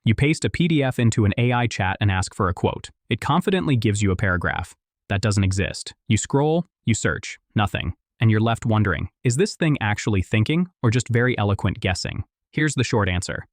You paste a PDF into an AI chat and ask for a quote. It confidently gives you a paragraph. That doesn't exist. You scroll, you search, nothing. And you're left wondering, is this thing actually thinking or just very eloquent guessing? Here's the short answer.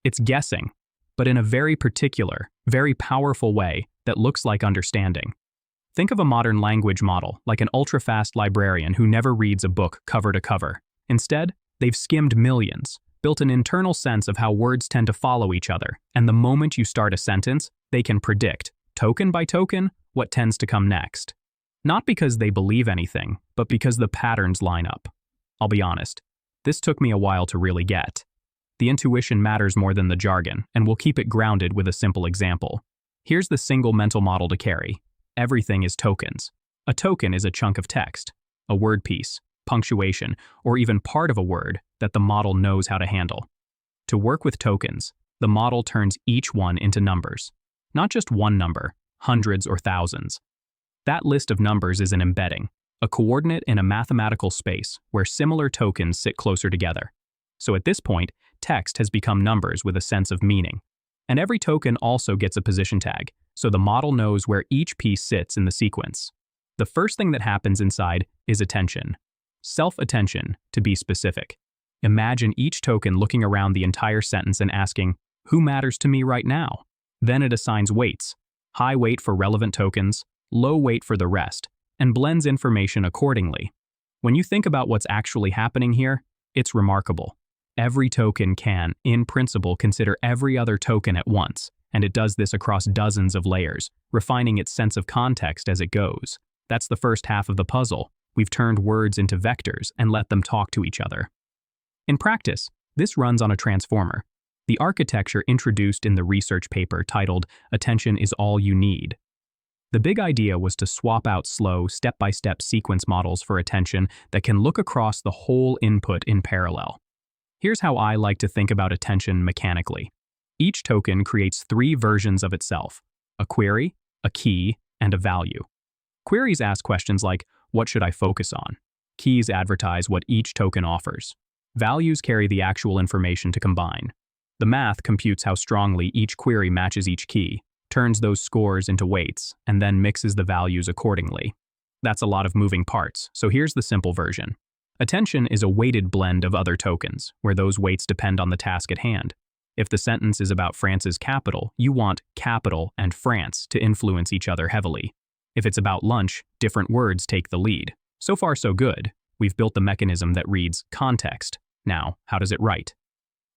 It's guessing, but in a very particular, very powerful way that looks like understanding. Think of a modern language model like an ultra-fast librarian who never reads a book cover to cover. Instead, they've skimmed millions, built an internal sense of how words tend to follow each other, and the moment you start a sentence, they can predict, token by token, what tends to come next. Not because they believe anything, but because the patterns line up. I'll be honest, this took me a while to really get. The intuition matters more than the jargon, and we'll keep it grounded with a simple example. Here's the single mental model to carry. Everything is tokens. A token is a chunk of text, a word piece, punctuation, or even part of a word that the model knows how to handle. To work with tokens, the model turns each one into numbers. Not just one number, hundreds or thousands. That list of numbers is an embedding, a coordinate in a mathematical space where similar tokens sit closer together. So at this point, text has become numbers with a sense of meaning. And every token also gets a position tag, so the model knows where each piece sits in the sequence. The first thing that happens inside is attention. Self-attention, to be specific. Imagine each token looking around the entire sentence and asking, who matters to me right now? Then it assigns weights. High weight for relevant tokens, low weight for the rest, and blends information accordingly. When you think about what's actually happening here, it's remarkable. Every token can, in principle, consider every other token at once, and it does this across dozens of layers, refining its sense of context as it goes. That's the first half of the puzzle. We've turned words into vectors and let them talk to each other. In practice, this runs on a transformer. The architecture introduced in the research paper titled "Attention is All You Need." The big idea was to swap out slow, step-by-step sequence models for attention that can look across the whole input in parallel. Here's how I like to think about attention mechanically. Each token creates three versions of itself: a query, a key, and a value. Queries ask questions like, what should I focus on? Keys advertise what each token offers. Values carry the actual information to combine. The math computes how strongly each query matches each key, turns those scores into weights, and then mixes the values accordingly. That's a lot of moving parts, so here's the simple version. Attention is a weighted blend of other tokens, where those weights depend on the task at hand. If the sentence is about France's capital, you want capital and France to influence each other heavily. If it's about lunch, different words take the lead. So far, so good. We've built the mechanism that reads context. Now, how does it write?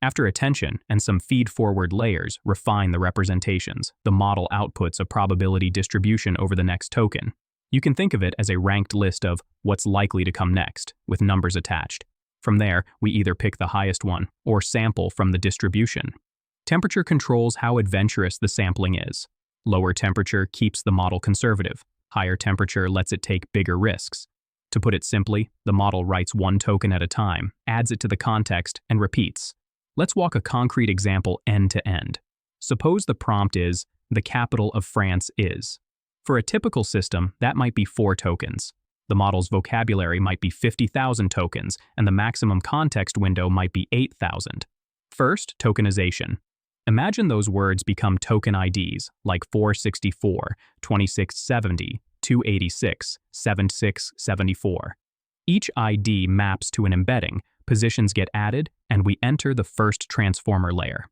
After attention and some feed-forward layers refine the representations, the model outputs a probability distribution over the next token. You can think of it as a ranked list of what's likely to come next, with numbers attached. From there, we either pick the highest one or sample from the distribution. Temperature controls how adventurous the sampling is. Lower temperature keeps the model conservative. Higher temperature lets it take bigger risks. To put it simply, the model writes one token at a time, adds it to the context, and repeats. Let's walk a concrete example end to end. Suppose the prompt is, the capital of France is. For a typical system, that might be 4 tokens. The model's vocabulary might be 50,000 tokens, and the maximum context window might be 8,000. First, tokenization. Imagine those words become token IDs, like 464, 2670, 286, 7674. Each ID maps to an embedding, positions get added, and we enter the first transformer layer.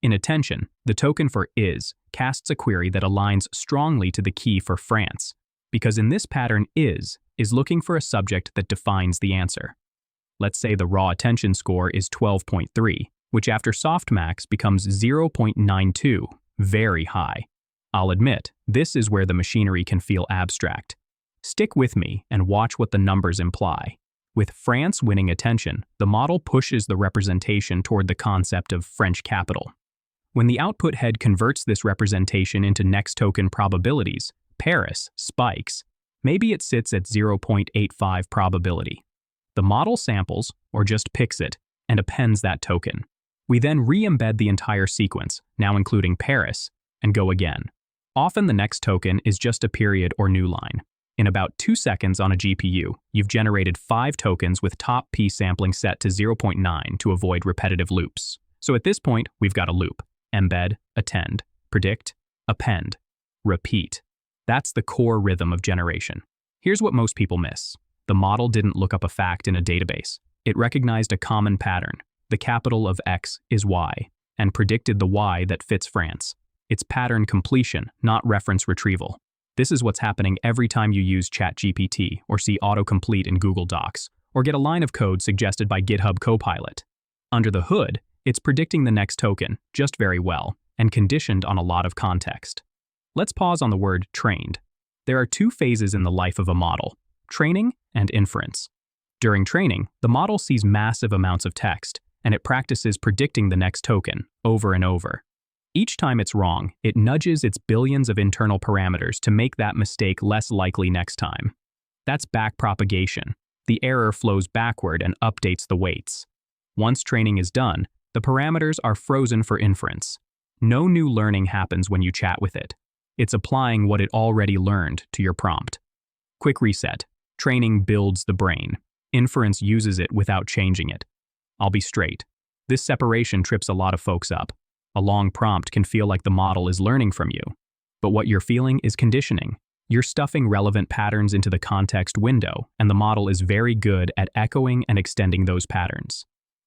In attention, the token for is casts a query that aligns strongly to the key for France, because in this pattern is looking for a subject that defines the answer. Let's say the raw attention score is 12.3, which after softmax becomes 0.92, very high. I'll admit, this is where the machinery can feel abstract. Stick with me and watch what the numbers imply. With France winning attention, the model pushes the representation toward the concept of French capital. When the output head converts this representation into next token probabilities, Paris spikes. Maybe it sits at 0.85 probability. The model samples, or just picks it, and appends that token. We then re-embed the entire sequence, now including Paris, and go again. Often the next token is just a period or new line. In about 2 seconds on a GPU, you've generated 5 tokens with top P sampling set to 0.9 to avoid repetitive loops. So at this point, we've got a loop. embed, attend, predict, append, repeat. That's the core rhythm of generation. Here's what most people miss. The model didn't look up a fact in a database. It recognized a common pattern. The capital of X is Y, and predicted the Y that fits France. It's pattern completion, not reference retrieval. This is what's happening every time you use ChatGPT or see autocomplete in Google Docs, or get a line of code suggested by GitHub Copilot. Under the hood, it's predicting the next token, just very well, and conditioned on a lot of context. Let's pause on the word trained. There are two phases in the life of a model: training and inference. During training, the model sees massive amounts of text, and it practices predicting the next token over and over. Each time it's wrong, it nudges its billions of internal parameters to make that mistake less likely next time. That's backpropagation. The error flows backward and updates the weights. Once training is done, the parameters are frozen for inference. No new learning happens when you chat with it. It's applying what it already learned to your prompt. Quick reset. Training builds the brain. Inference uses it without changing it. I'll be straight. This separation trips a lot of folks up. A long prompt can feel like the model is learning from you. But what you're feeling is conditioning. You're stuffing relevant patterns into the context window, and the model is very good at echoing and extending those patterns.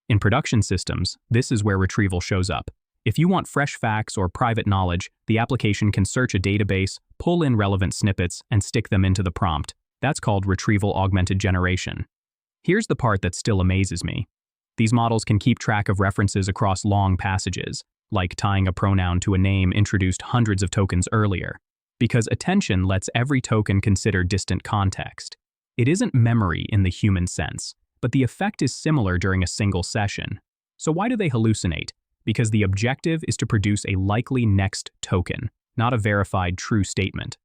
In production systems, this is where retrieval shows up. If you want fresh facts or private knowledge, the application can search a database, pull in relevant snippets, and stick them into the prompt. That's called retrieval augmented generation. Here's the part that still amazes me. These models can keep track of references across long passages, like tying a pronoun to a name introduced hundreds of tokens earlier, because attention lets every token consider distant context. It isn't memory in the human sense, but the effect is similar during a single session. So why do they hallucinate? Because the objective is to produce a likely next token, not a verified true statement.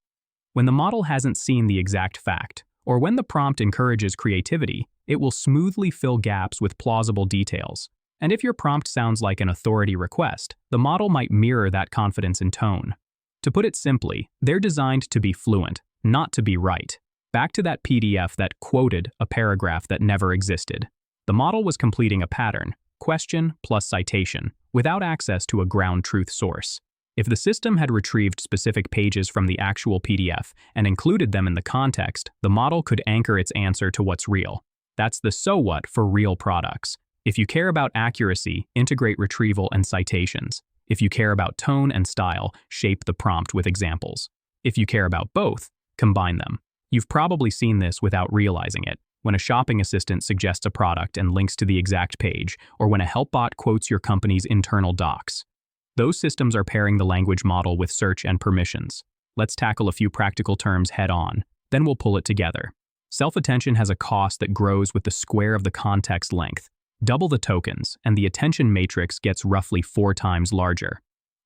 When the model hasn't seen the exact fact, or when the prompt encourages creativity, it will smoothly fill gaps with plausible details. And if your prompt sounds like an authority request, the model might mirror that confidence in tone. To put it simply, they're designed to be fluent, not to be right. Back to that PDF that quoted a paragraph that never existed. The model was completing a pattern, question plus citation, without access to a ground truth source. If the system had retrieved specific pages from the actual PDF and included them in the context, the model could anchor its answer to what's real. That's the so what for real products. If you care about accuracy, integrate retrieval and citations. If you care about tone and style, shape the prompt with examples. If you care about both, combine them. You've probably seen this without realizing it, when a shopping assistant suggests a product and links to the exact page, or when a help bot quotes your company's internal docs. Those systems are pairing the language model with search and permissions. Let's tackle a few practical terms head on, then we'll pull it together. Self-attention has a cost that grows with the square of the context length. Double the tokens, and the attention matrix gets roughly 4 times larger.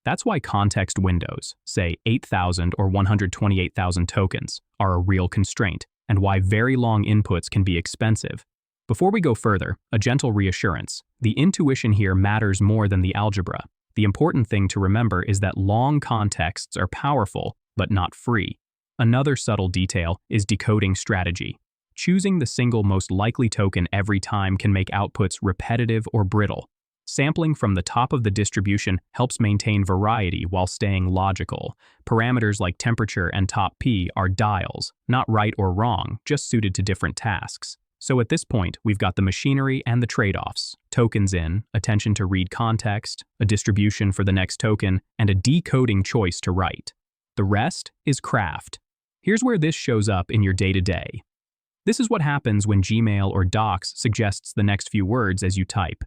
That's why context windows, say 8,000 or 128,000 tokens, are a real constraint, and why very long inputs can be expensive. Before we go further, a gentle reassurance. The intuition here matters more than the algebra. The important thing to remember is that long contexts are powerful, but not free. Another subtle detail is decoding strategy. Choosing the single most likely token every time can make outputs repetitive or brittle. Sampling from the top of the distribution helps maintain variety while staying logical. Parameters like temperature and top P are dials, not right or wrong, just suited to different tasks. So at this point, we've got the machinery and the trade-offs: tokens in, attention to read context, a distribution for the next token, and a decoding choice to write. The rest is craft. Here's where this shows up in your day-to-day. This is what happens when Gmail or Docs suggests the next few words as you type.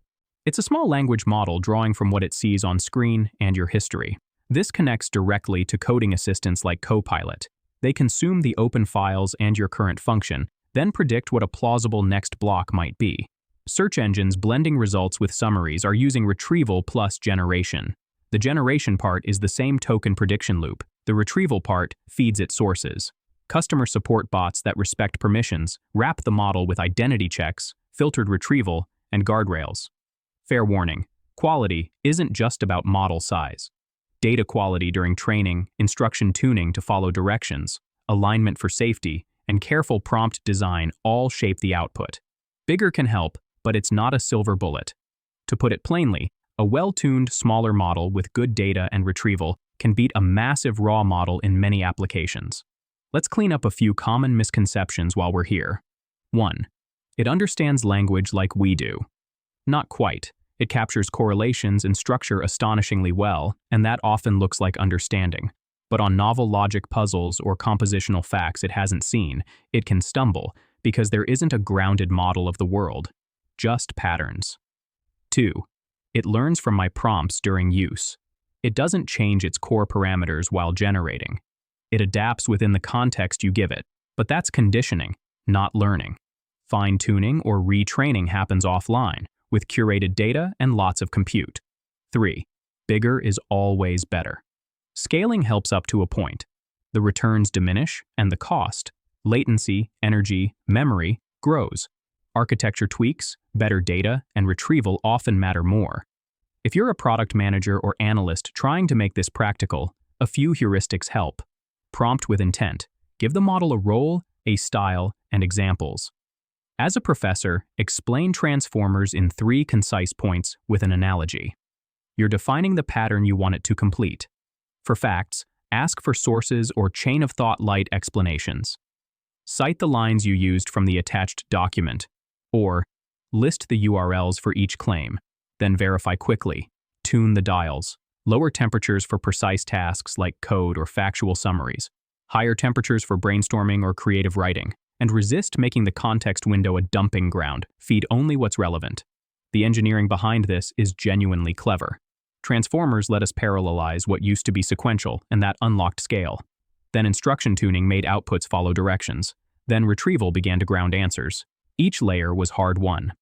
It's a small language model drawing from what it sees on screen and your history. This connects directly to coding assistants like Copilot. They consume the open files and your current function, then predict what a plausible next block might be. Search engines blending results with summaries are using retrieval plus generation. The generation part is the same token prediction loop. The retrieval part feeds its sources. Customer support bots that respect permissions wrap the model with identity checks, filtered retrieval, and guardrails. Fair warning, quality isn't just about model size. Data quality during training, instruction tuning to follow directions, alignment for safety, and careful prompt design all shape the output. Bigger can help, but it's not a silver bullet. To put it plainly, A well-tuned, smaller model with good data and retrieval can beat a massive raw model in many applications. Let's clean up a few common misconceptions while we're here. 1. It understands language like we do. Not quite. It captures correlations and structure astonishingly well, and that often looks like understanding. But on novel logic puzzles or compositional facts it hasn't seen, it can stumble because there isn't a grounded model of the world, just patterns. 2. It learns from my prompts during use. It doesn't change its core parameters while generating. It adapts within the context you give it, but that's conditioning, not learning. Fine-tuning or retraining happens offline, with curated data and lots of compute. 3. Bigger is always better. Scaling helps up to a point. The returns diminish, and the cost, latency, energy, memory, grows. Architecture tweaks, better data, and retrieval often matter more. If you're a product manager or analyst trying to make this practical, a few heuristics help. Prompt with intent. Give the model a role, a style, and examples. As a professor, explain transformers in 3 concise points with an analogy. You're defining the pattern you want it to complete. For facts, ask for sources or chain-of-thought-light explanations. Cite the lines you used from the attached document, or list the URLs for each claim, then verify quickly. Tune the dials. Lower temperatures for precise tasks like code or factual summaries. Higher temperatures for brainstorming or creative writing. And resist making the context window a dumping ground. Feed only what's relevant. The engineering behind this is genuinely clever. Transformers let us parallelize what used to be sequential, and that unlocked scale. Then instruction tuning made outputs follow directions. Then retrieval began to ground answers. Each layer was hard-won.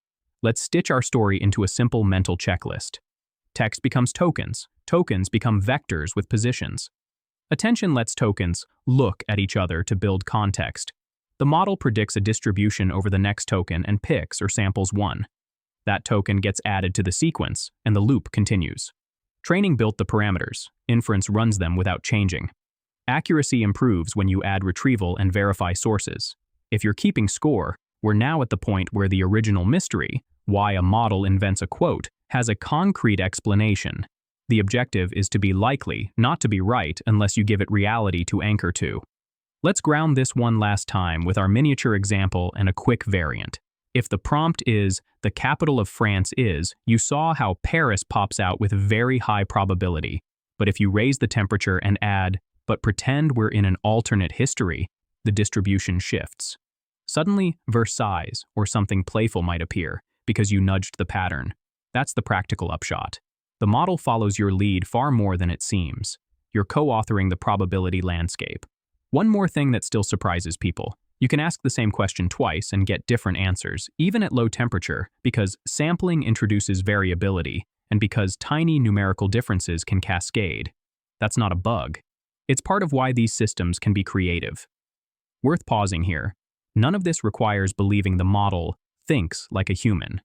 Let's stitch our story into a simple mental checklist. Text becomes tokens. Tokens become vectors with positions. Attention lets tokens look at each other to build context. The model predicts a distribution over the next token and picks or samples one. That token gets added to the sequence, and the loop continues. Training built the parameters. Inference runs them without changing. Accuracy improves when you add retrieval and verify sources. If you're keeping score, we're now at the point where the original mystery, why a model invents a quote, has a concrete explanation. The objective is to be likely, not to be right unless you give it reality to anchor to. Let's ground this one last time with our miniature example and a quick variant. If the prompt is, the capital of France is, you saw how Paris pops out with very high probability. But if you raise the temperature and add, but pretend we're in an alternate history, the distribution shifts. Suddenly, Versailles or something playful might appear because you nudged the pattern. That's the practical upshot. The model follows your lead far more than it seems. You're co-authoring the probability landscape. One more thing that still surprises people. You can ask the same question twice and get different answers, even at low temperature, because sampling introduces variability and because tiny numerical differences can cascade. That's not a bug. It's part of why these systems can be creative. Worth pausing here. None of this requires believing the model thinks like a human.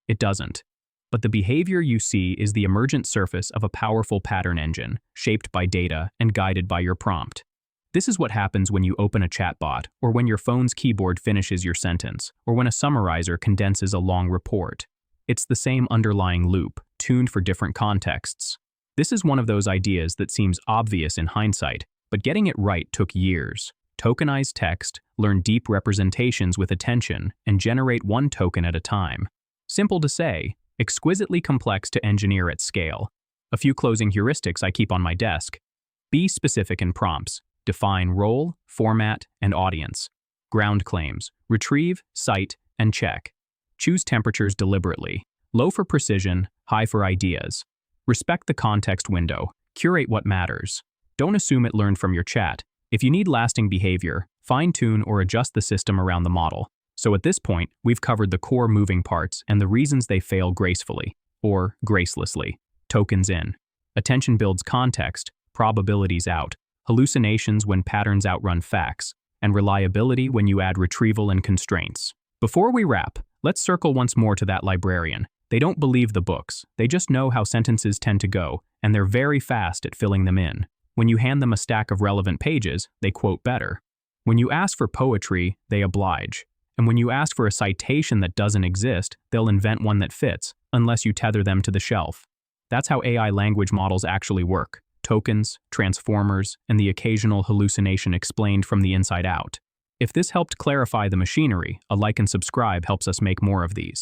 It doesn't. But the behavior you see is the emergent surface of a powerful pattern engine, shaped by data and guided by your prompt. This is what happens when you open a chatbot, or when your phone's keyboard finishes your sentence, or when a summarizer condenses a long report. It's the same underlying loop, tuned for different contexts. This is one of those ideas that seems obvious in hindsight, but getting it right took years. Tokenize text, learn deep representations with attention, and generate one token at a time. Simple to say, exquisitely complex to engineer at scale. A few closing heuristics I keep on my desk. Be specific in prompts. Define role, format, and audience. Ground claims. Retrieve, cite, and check. Choose temperatures deliberately. Low for precision, high for ideas. Respect the context window. Curate what matters. Don't assume it learned from your chat. If you need lasting behavior, fine-tune or adjust the system around the model. So at this point, we've covered the core moving parts and the reasons they fail gracefully, or gracelessly. Tokens in. Attention builds context, probabilities out. Hallucinations when patterns outrun facts, and reliability when you add retrieval and constraints. Before we wrap, let's circle once more to that librarian. They don't believe the books, they just know how sentences tend to go, and they're very fast at filling them in. When you hand them a stack of relevant pages, they quote better. When you ask for poetry, they oblige. And when you ask for a citation that doesn't exist, they'll invent one that fits, unless you tether them to the shelf. That's how AI language models actually work: tokens, transformers, and the occasional hallucination explained from the inside out. If this helped clarify the machinery, a like and subscribe helps us make more of these.